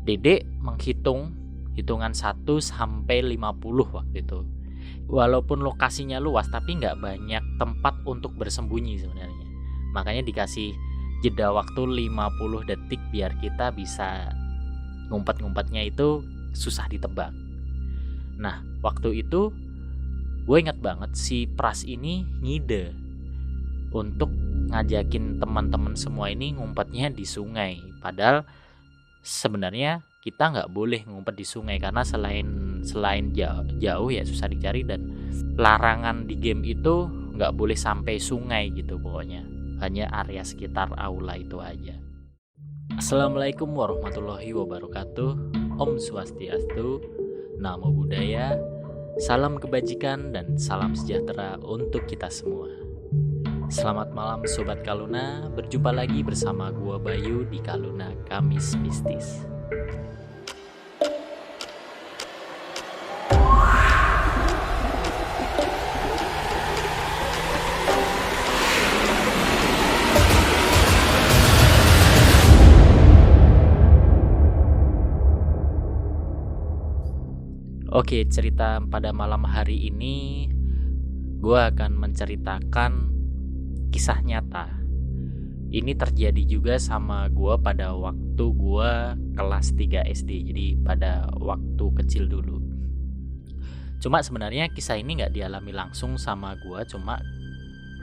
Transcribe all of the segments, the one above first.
Dede menghitung hitungan 1 sampai 50 waktu itu. Walaupun lokasinya luas tapi nggak banyak tempat untuk bersembunyi sebenarnya. Makanya dikasih jeda waktu 50 detik biar kita bisa ngumpet-ngumpetnya itu susah ditebak. Nah, waktu itu gue ingat banget si Pras ini ngide untuk ngajakin teman-teman semua ini ngumpetnya di sungai. Padahal sebenarnya kita nggak boleh ngumpet di sungai karena selain jauh ya susah dicari, dan larangan di game itu nggak boleh sampai sungai gitu pokoknya. Hanya area sekitar aula itu aja. Assalamualaikum warahmatullahi wabarakatuh. Om Swastiastu, Namo Buddhaya, salam kebajikan dan salam sejahtera untuk kita semua. Selamat malam Sobat Kaluna, berjumpa lagi bersama gua Bayu di Kaluna Kamis Mistis. Oke, cerita pada malam hari ini gue akan menceritakan kisah nyata. Ini terjadi juga sama gue pada waktu gue kelas 3 SD, jadi pada waktu kecil dulu. Cuma sebenarnya kisah ini gak dialami langsung sama gue, cuma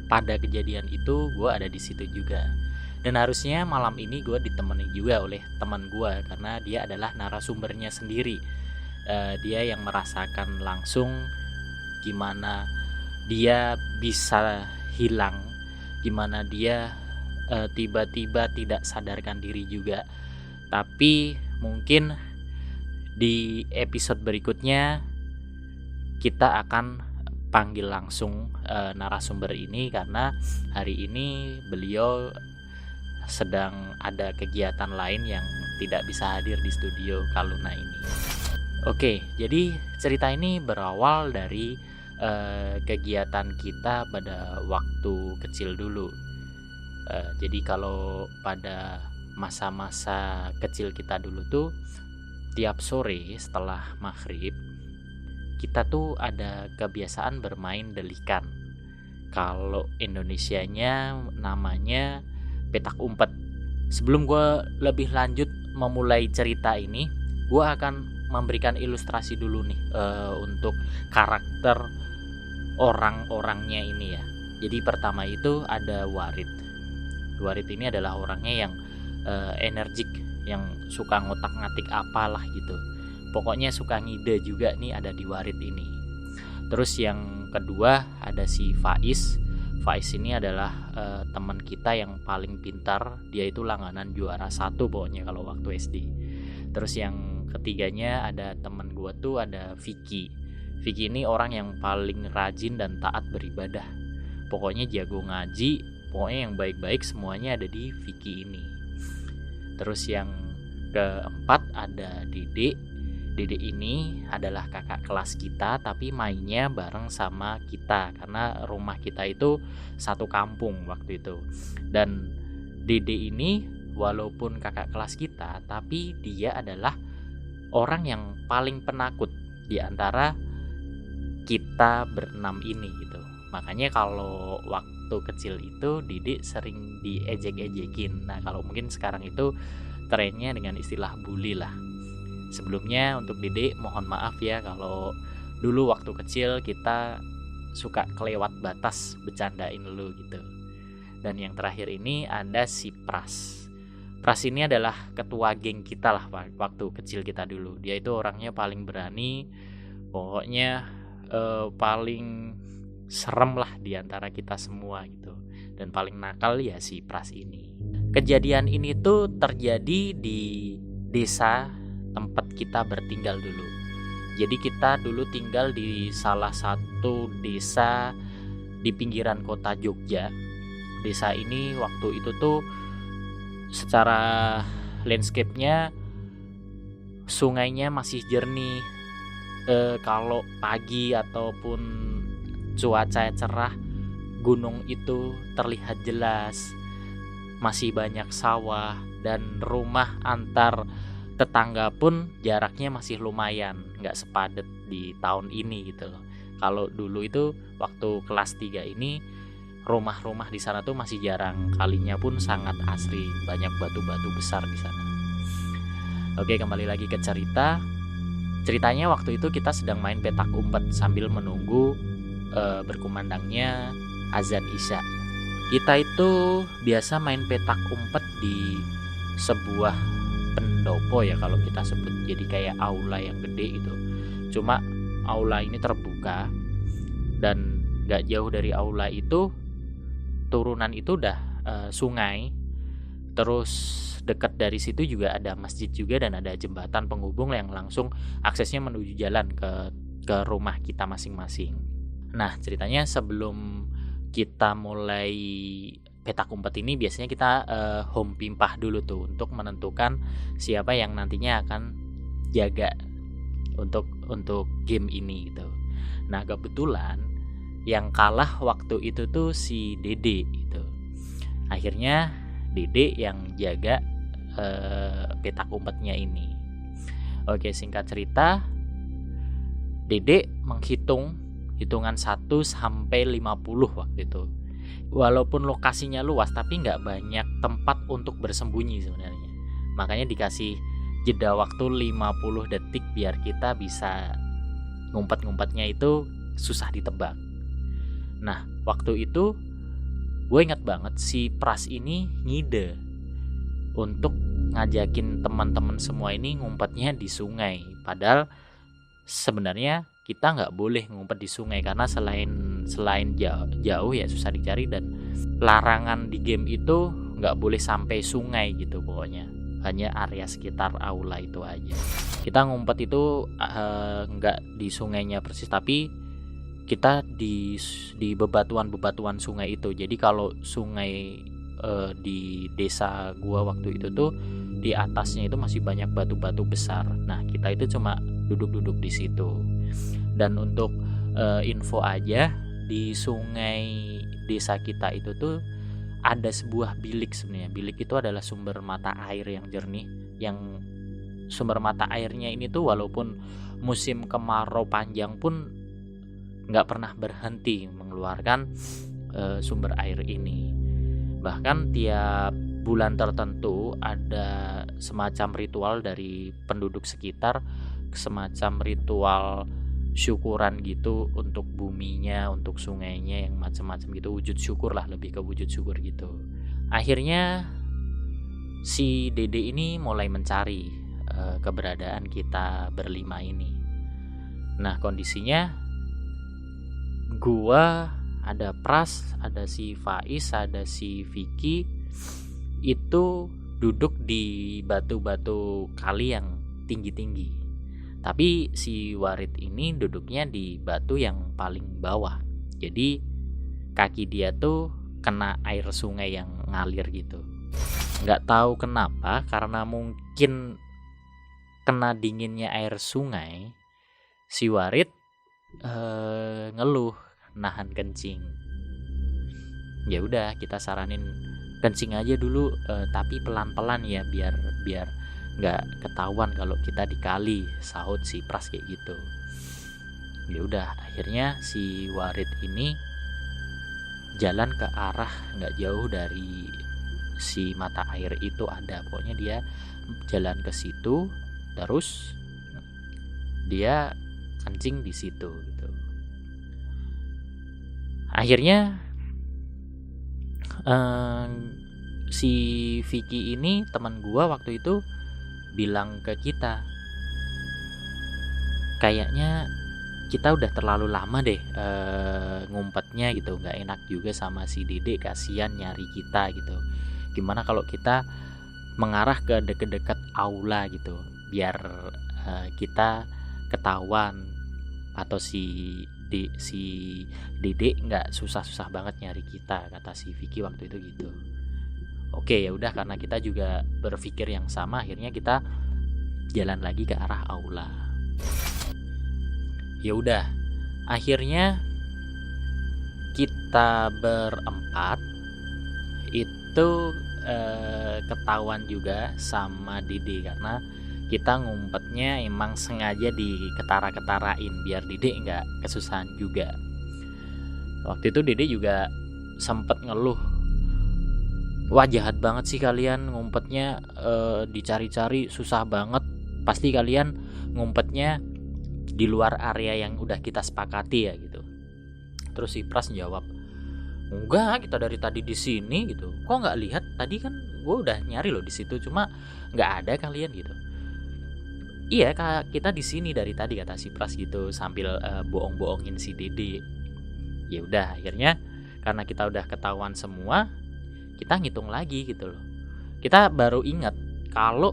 pada kejadian itu gue ada di situ juga. Dan harusnya malam ini gue ditemani juga oleh teman gue karena dia adalah narasumbernya sendiri. Dia yang merasakan langsung gimana dia bisa hilang, gimana dia tiba-tiba tidak sadarkan diri juga. Tapi mungkin di episode berikutnya kita akan panggil langsung narasumber ini karena hari ini beliau sedang ada kegiatan lain yang tidak bisa hadir di studio Kaluna ini. Oke, jadi cerita ini berawal dari kegiatan kita pada waktu kecil dulu. Jadi kalau pada masa-masa kecil kita dulu tuh, tiap sore setelah maghrib, kita tuh ada kebiasaan bermain delikan. Kalau Indonesianya namanya petak umpet. Sebelum gue lebih lanjut memulai cerita ini, gue akan memberikan ilustrasi dulu nih untuk karakter orang-orangnya ini ya. Jadi pertama itu ada Warid. Warid ini adalah orangnya yang energik, yang suka ngotak-ngatik apalah gitu. Pokoknya suka ngide juga nih ada di Warid ini. Terus yang kedua ada si Faiz. Faiz ini adalah teman kita yang paling pintar. Dia itu langganan juara 1 pokoknya kalau waktu SD. Terus yang ketiganya ada teman gue tuh ada Vicky. Vicky ini orang yang paling rajin dan taat beribadah. Pokoknya jago ngaji, pokoknya yang baik-baik semuanya ada di Vicky ini. Terus yang keempat ada Dede. Dede ini adalah kakak kelas kita tapi mainnya bareng sama kita karena rumah kita itu satu kampung waktu itu. Dan Dede ini walaupun kakak kelas kita tapi dia adalah orang yang paling penakut di antara kita berenam ini gitu. Makanya kalau waktu kecil itu Dede sering diejek-ejekin. Nah kalau mungkin sekarang itu trennya dengan istilah bully lah. Sebelumnya untuk Dede mohon maaf ya kalau dulu waktu kecil kita suka kelewat batas bercandain lu gitu. Dan yang terakhir ini ada si Pras. Pras ini adalah ketua geng kita lah waktu kecil kita dulu. Dia itu orangnya paling berani, pokoknya paling serem lah di antara kita semua gitu. Dan paling nakal ya si Pras ini. Kejadian ini tuh terjadi di desa tempat kita bertinggal dulu. Jadi kita dulu tinggal di salah satu desa di pinggiran kota Jogja. Desa ini waktu itu tuh secara landscape-nya sungainya masih jernih. Kalau pagi ataupun cuaca cerah, gunung itu terlihat jelas. Masih banyak sawah dan rumah antar tetangga pun jaraknya masih lumayan, nggak sepadet di tahun ini gitu loh. Kalau dulu itu waktu kelas 3 ini rumah-rumah di sana tuh masih jarang, kalinya pun sangat asri, banyak batu-batu besar di sana. Oke, kembali lagi ke cerita. Ceritanya waktu itu kita sedang main petak umpet sambil menunggu berkumandangnya azan Isya. Kita itu biasa main petak umpet di sebuah pendopo ya kalau kita sebut, jadi kayak aula yang gede gitu. Cuma aula ini terbuka dan gak jauh dari aula itu turunan itu udah sungai. Terus dekat dari situ juga ada masjid juga dan ada jembatan penghubung yang langsung aksesnya menuju jalan ke rumah kita masing-masing. Nah, ceritanya sebelum kita mulai petak umpet ini biasanya kita home pimpah dulu tuh untuk menentukan siapa yang nantinya akan jaga untuk game ini gitu. Nah, kebetulan yang kalah waktu itu tuh si Dede gitu. Akhirnya Dede yang jaga petak umpetnya ini. Oke, singkat cerita, Dede menghitung hitungan 1 sampai 50 waktu itu. Walaupun lokasinya luas tapi nggak banyak tempat untuk bersembunyi sebenarnya. Makanya dikasih jeda waktu 50 detik biar kita bisa ngumpet-ngumpetnya itu susah ditebak. Nah, waktu itu gue ingat banget si Pras ini ngide untuk ngajakin teman-teman semua ini ngumpetnya di sungai. Padahal sebenarnya kita nggak boleh ngumpet di sungai karena selain jauh ya susah dicari, dan larangan di game itu nggak boleh sampai sungai gitu pokoknya. Hanya area sekitar aula itu aja. Kita ngumpet itu nggak di sungainya persis, tapi kita di bebatuan sungai itu. Jadi kalau sungai di desa gua waktu itu tuh di atasnya itu masih banyak batu-batu besar. Nah, kita itu cuma duduk-duduk di situ. Dan untuk info aja, di sungai desa kita itu tuh ada sebuah bilik sebenarnya. Bilik itu adalah sumber mata air yang jernih, yang sumber mata airnya ini tuh walaupun musim kemarau panjang pun nggak pernah berhenti mengeluarkan sumber air ini. Bahkan tiap bulan tertentu ada semacam ritual dari penduduk sekitar, semacam ritual syukuran gitu untuk buminya, untuk sungainya, yang macam-macam gitu, wujud syukur lah, lebih ke wujud syukur gitu. Akhirnya si Dede ini mulai mencari keberadaan kita berlima ini. Nah, kondisinya gua, ada Pras, ada si Faiz, ada si Vicky, itu duduk di batu-batu kali yang tinggi-tinggi. Tapi si Warid ini duduknya di batu yang paling bawah. Jadi kaki dia tuh kena air sungai yang ngalir gitu. Nggak tahu kenapa, karena mungkin kena dinginnya air sungai, si Warid ngeluh nahan kencing. Ya udah, kita saranin kencing aja dulu, tapi pelan-pelan ya, biar nggak ketahuan kalau kita dikali, sahut si Pras kayak gitu. Ya udah, akhirnya si Warid ini jalan ke arah nggak jauh dari si mata air itu ada. Pokoknya dia jalan ke situ, terus dia kencing di situ gitu. Akhirnya si Vicky ini teman gua waktu itu bilang ke kita, kayaknya kita udah terlalu lama deh ngumpetnya gitu, nggak enak juga sama si Dede, kasihan nyari kita gitu. Gimana kalau kita mengarah ke dekat-dekat aula gitu, biar kita ketahuan atau si Dede nggak susah-susah banget nyari kita, kata si Vicky waktu itu gitu. Oke, ya udah, karena kita juga berpikir yang sama, akhirnya kita jalan lagi ke arah aula. Ya udah, akhirnya kita berempat itu ketahuan juga sama Dede, karena kita ngumpetnya emang sengaja diketara-ketarain biar Dede nggak kesusahan juga. Waktu itu Dede juga sempet ngeluh, wah jahat banget sih kalian ngumpetnya, dicari-cari susah banget, pasti kalian ngumpetnya di luar area yang udah kita sepakati ya gitu. Terus si Pras jawab, enggak, kita dari tadi di sini gitu, kok nggak lihat, tadi kan gue udah nyari loh di situ, cuma nggak ada kalian gitu. Iya kak, kita di sini dari tadi, kata si Pras gitu sambil bohong-bohongin si Dede. Ya udah, akhirnya karena kita udah ketahuan semua, kita ngitung lagi gitu loh. Kita baru ingat kalau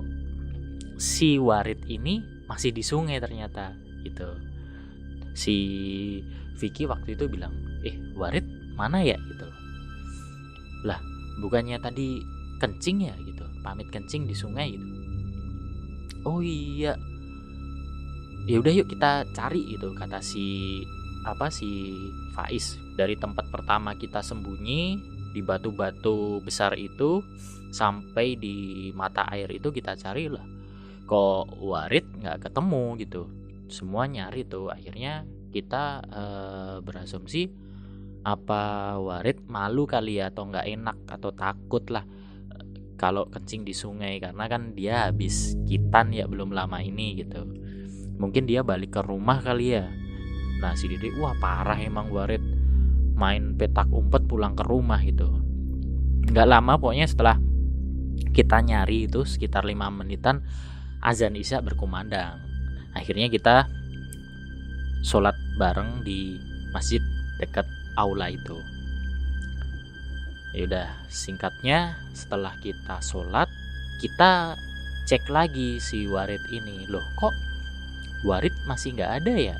si Warit ini masih di sungai ternyata gitu. Si Vicky waktu itu bilang, Warit mana ya gitu. Lah, bukannya tadi kencing ya gitu, pamit kencing di sungai gitu. Oh iya, ya udah yuk kita cari gitu, kata si Faiz. Dari tempat pertama kita sembunyi di batu-batu besar itu sampai di mata air itu kita cari lah, kok Warit nggak ketemu gitu. Semua nyari tuh, akhirnya kita berasumsi apa Warit malu kali ya, atau nggak enak atau takut lah kalau kencing di sungai, karena kan dia habis kitan ya belum lama ini gitu. Mungkin dia balik ke rumah kali ya. Nah si Dede, wah parah emang Warit, main petak umpet pulang ke rumah gitu. Nggak lama pokoknya setelah kita nyari itu sekitar 5 menitan azan Isya berkumandang. Akhirnya kita sholat bareng di masjid dekat aula itu. Ya udah, singkatnya setelah kita sholat, kita cek lagi si Warit ini. Loh kok Warit masih nggak ada ya?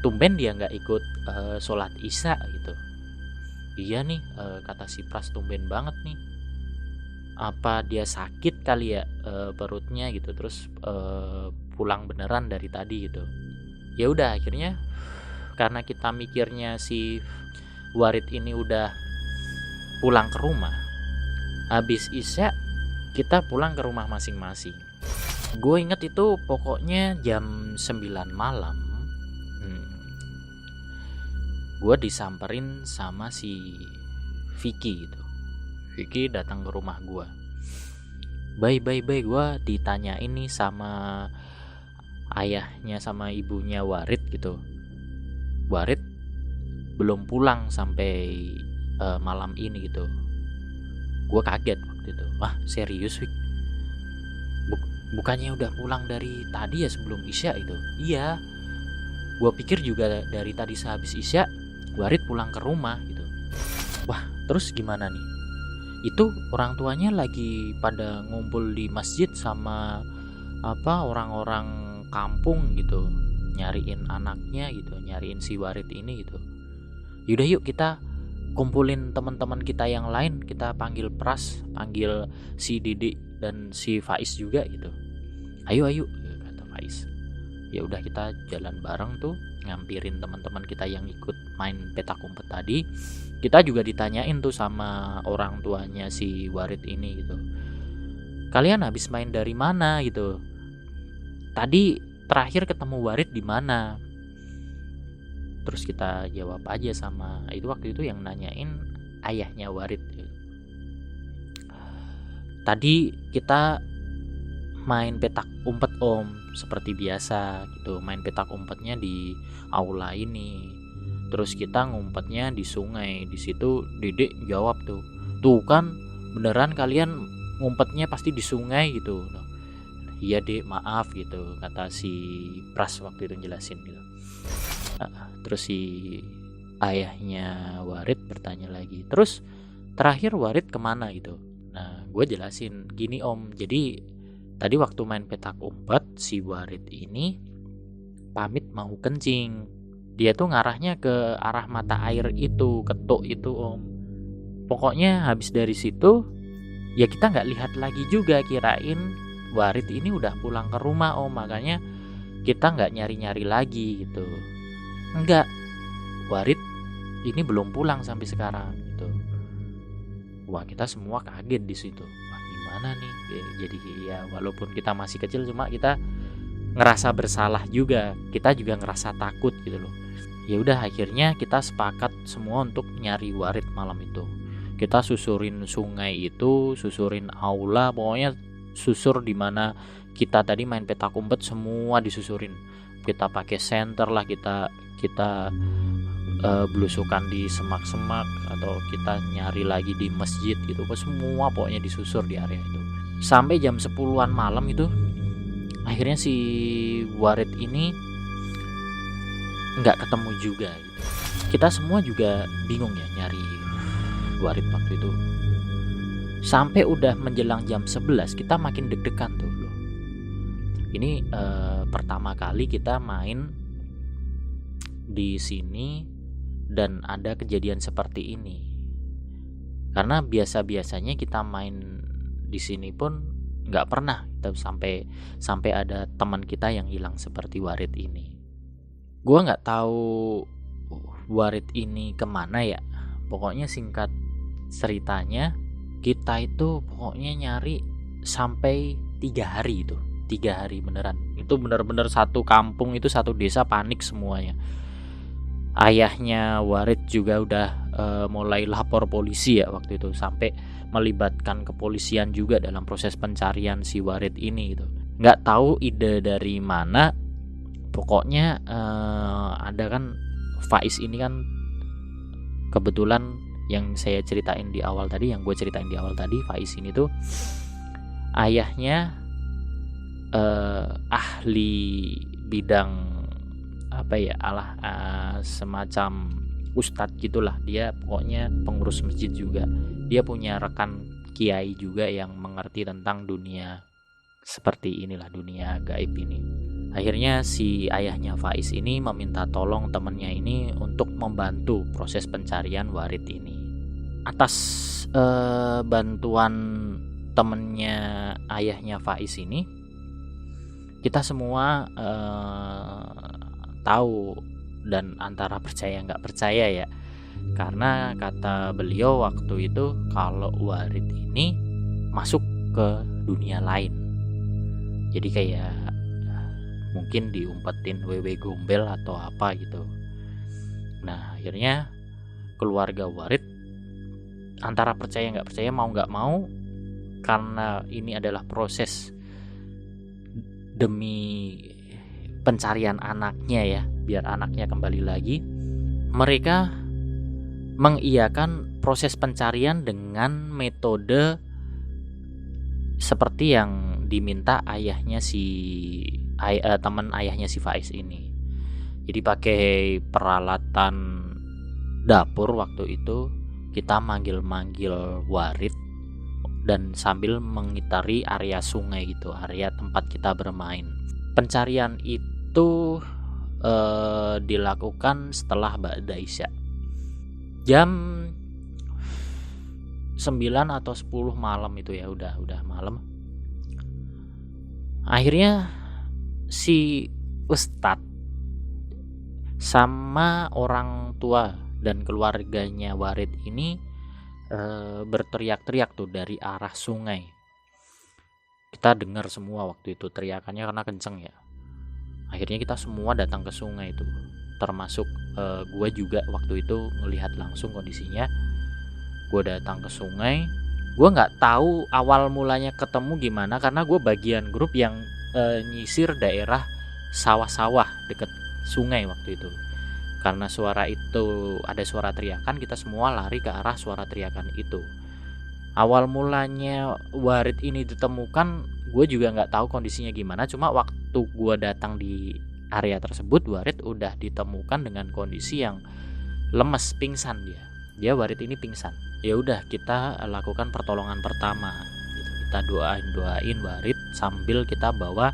Tumben dia nggak ikut sholat Isya gitu. Iya nih, kata si Pras, tumben banget nih. Apa dia sakit kali ya perutnya gitu, terus pulang beneran dari tadi gitu. Ya udah, akhirnya karena kita mikirnya si Warit ini udah pulang ke rumah, habis Isya kita pulang ke rumah masing-masing. Gue inget itu pokoknya jam 9 malam. Gue disamperin sama si Vicky gitu. Vicky datang ke rumah gue. Bye, gue ditanya ini sama ayahnya sama ibunya Warit gitu. Warit belum pulang sampai malam ini gitu. Gue kaget waktu itu. Wah serius Wik? Bukannya udah pulang dari tadi ya sebelum Isya itu? Iya, gue pikir juga dari tadi sehabis Isya Warit pulang ke rumah gitu. Wah terus gimana nih? Itu orang tuanya lagi pada ngumpul di masjid sama orang-orang kampung gitu, nyariin anaknya gitu, nyariin si Warit ini gitu. Yaudah yuk kita kumpulin teman-teman kita yang lain, kita panggil Pras, panggil si Dede dan si Faiz juga gitu. Ayo kata Faiz. Ya udah, kita jalan bareng tuh, ngampirin teman-teman kita yang ikut main petak umpet tadi. Kita juga ditanyain tuh sama orang tuanya si Warit ini gitu, kalian habis main dari mana gitu, tadi terakhir ketemu Warit di mana? Terus kita jawab aja sama itu, waktu itu yang nanyain ayahnya Warit. Tadi kita main petak umpet om, seperti biasa gitu, main petak umpetnya di aula ini. Terus kita ngumpetnya di sungai. Di situ Dedek jawab tuh kan beneran kalian ngumpetnya pasti di sungai gitu. Iya Dek, maaf gitu, kata si Pras waktu itu jelasin gitu. Terus si ayahnya Warit bertanya lagi, terus terakhir Warit kemana gitu. Nah gue jelasin gini om, jadi tadi waktu main petak umpet si Warit ini pamit mau kencing. Dia tuh ngarahnya ke arah mata air itu, ketuk itu om. Pokoknya habis dari situ ya kita gak lihat lagi juga, kirain Warit ini udah pulang ke rumah om, makanya kita gak nyari-nyari lagi gitu. Enggak, Warit ini belum pulang sampai sekarang gitu. Wah kita semua kaget di situ. Wah gimana nih. Jadi ya walaupun kita masih kecil, cuma kita ngerasa bersalah juga, kita juga ngerasa takut gitu loh. Ya udah, akhirnya kita sepakat semua untuk nyari Warit malam itu. Kita susurin sungai itu, susurin aula, pokoknya susur di mana kita tadi main petak umpet, semua disusurin. Kita pakai senter lah, kita belusukan di semak-semak, atau kita nyari lagi di masjid gitu. Semua pokoknya disusur di area itu. Sampai jam 10-an malam itu akhirnya si Warit ini nggak ketemu juga gitu. Kita semua juga bingung ya nyari Warit waktu itu. Sampai udah menjelang jam 11 kita makin deg-degan tuh loh. Ini pertama kali kita main di sini dan ada kejadian seperti ini. Karena biasa-biasanya kita main di sini pun nggak pernah kita sampai ada teman kita yang hilang seperti Warit ini. Gua nggak tahu Warit ini kemana ya. Pokoknya singkat ceritanya, kita itu pokoknya nyari sampai 3 hari itu. 3 hari beneran. Itu bener-bener satu kampung itu, satu desa panik semuanya. Ayahnya Warit juga udah mulai lapor polisi ya waktu itu, sampai melibatkan kepolisian juga dalam proses pencarian si Warit ini gitu. Nggak tahu ide dari mana, pokoknya ada kan Faiz ini kan, kebetulan yang saya ceritain di awal tadi, Faiz ini tuh ayahnya ahli bidang apa ya, semacam ustadz gitulah. Dia pokoknya pengurus masjid juga. Dia punya rekan kiai juga yang mengerti tentang dunia seperti inilah, dunia gaib ini. Akhirnya si ayahnya Faiz ini meminta tolong temennya ini untuk membantu proses pencarian Warit ini. Atas bantuan temennya ayahnya Faiz ini, kita semua tahu dan antara percaya nggak percaya ya. Karena kata beliau waktu itu kalau Warit ini masuk ke dunia lain. Jadi kayak mungkin diumpetin wewe gombel atau apa gitu. Nah akhirnya keluarga Warit antara percaya nggak percaya, mau nggak mau, karena ini adalah proses demi pencarian anaknya ya, biar anaknya kembali lagi, mereka mengiyakan proses pencarian dengan metode seperti yang diminta ayahnya teman ayahnya si Faiz ini. Jadi pakai peralatan dapur waktu itu, kita manggil-manggil Warit dan sambil mengitari area sungai gitu, area tempat kita bermain. Pencarian itu dilakukan setelah ba'da isya. Jam 9 atau 10 malam itu ya, udah malam. Akhirnya si ustadz sama orang tua dan keluarganya Warit ini berteriak-teriak tuh dari arah sungai. Kita dengar semua waktu itu teriakannya karena kenceng ya. Akhirnya kita semua datang ke sungai itu, termasuk gue juga waktu itu ngelihat langsung kondisinya. Gue datang ke sungai. Gue nggak tahu awal mulanya ketemu gimana, karena gue bagian grup yang nyisir daerah sawah-sawah deket sungai waktu itu. Karena suara itu, ada suara teriakan, kita semua lari ke arah suara teriakan itu. Awal mulanya Warit ini ditemukan, gue juga nggak tahu kondisinya gimana. Cuma waktu gue datang di area tersebut, Warit udah ditemukan dengan kondisi yang lemes, pingsan dia Warit ini pingsan. Ya udah, kita lakukan pertolongan pertama gitu. Kita doain Warit sambil kita bawa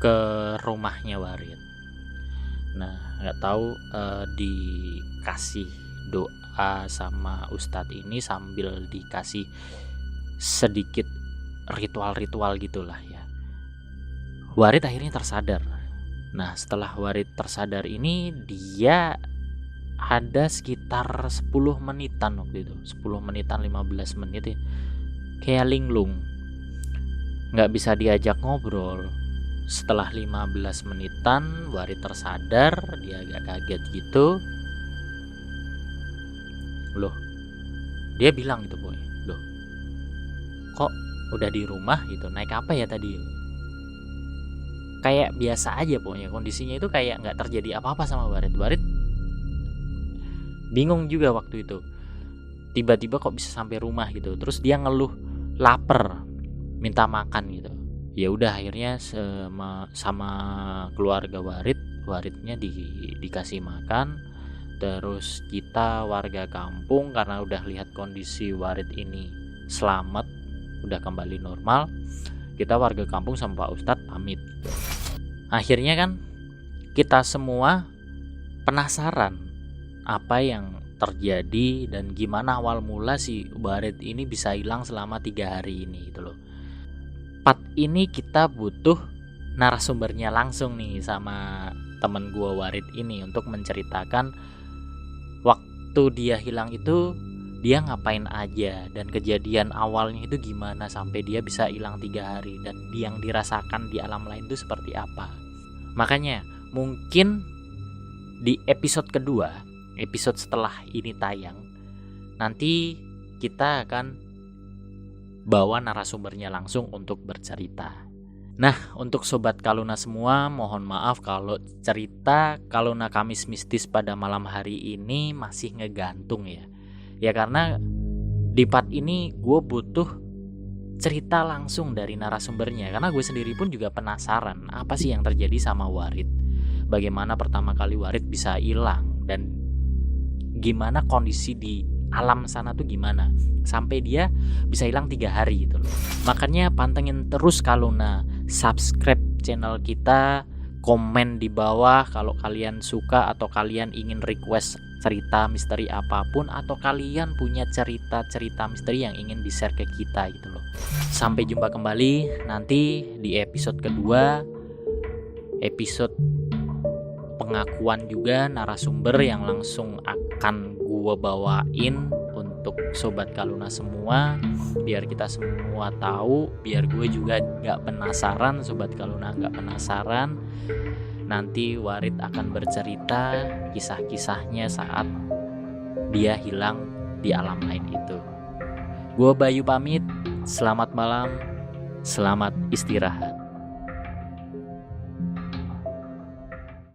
ke rumahnya Warit. Nah nggak tahu dikasih doa sama ustadz ini sambil dikasih sedikit ritual-ritual gitulah ya. Warit akhirnya tersadar. Nah setelah Warit tersadar ini, dia ada sekitar 10 menitan waktu itu, 10 menitan 15 menit ya, kayak linglung nggak bisa diajak ngobrol. Setelah 15 menitan Warit tersadar, dia agak kaget gitu. Loh, dia bilang gitu boy, loh kok udah di rumah gitu, naik apa ya tadi? Kayak biasa aja pokoknya, kondisinya itu kayak nggak terjadi apa-apa sama Warit. Warit bingung juga waktu itu, tiba-tiba kok bisa sampai rumah gitu. Terus dia ngeluh lapar, minta makan gitu. Ya udah akhirnya sama keluarga Waritnya dikasih makan. Terus kita warga kampung karena udah lihat kondisi Warit ini selamat, udah kembali normal, kita warga kampung sama Pak Ustadz pamit. Akhirnya kan kita semua penasaran apa yang terjadi dan gimana awal mula si Warit ini bisa hilang selama 3 hari ini gitu loh. Part ini kita butuh narasumbernya langsung nih sama temen gua Warit ini untuk menceritakan waktu dia hilang itu dia ngapain aja dan kejadian awalnya itu gimana sampai dia bisa hilang 3 hari dan yang dirasakan di alam lain itu seperti apa. Makanya mungkin di episode kedua, episode setelah ini tayang, nanti kita akan bawa narasumbernya langsung untuk bercerita. Nah, untuk Sobat Kaluna semua, mohon maaf kalau cerita Kaluna Kamis Mistis pada malam hari ini masih ngegantung ya. Ya karena di part ini gue butuh cerita langsung dari narasumbernya, karena gue sendiri pun juga penasaran apa sih yang terjadi sama Warit. Bagaimana pertama kali Warit bisa hilang dan gimana kondisi di alam sana tuh gimana sampai dia bisa hilang 3 hari gitu loh. Makanya pantengin terus Kaluna, subscribe channel kita, komen di bawah kalau kalian suka atau kalian ingin request cerita misteri apapun atau kalian punya cerita-cerita misteri yang ingin di-share ke kita gitu loh. Sampai jumpa kembali nanti di episode kedua, episode pengakuan juga narasumber yang langsung akan gue bawain untuk Sobat Kaluna semua, biar kita semua tahu, biar gue juga gak penasaran, Sobat Kaluna gak penasaran. Nanti Warit akan bercerita kisah-kisahnya saat dia hilang di alam lain itu. Gue Bayu pamit, selamat malam, selamat istirahat.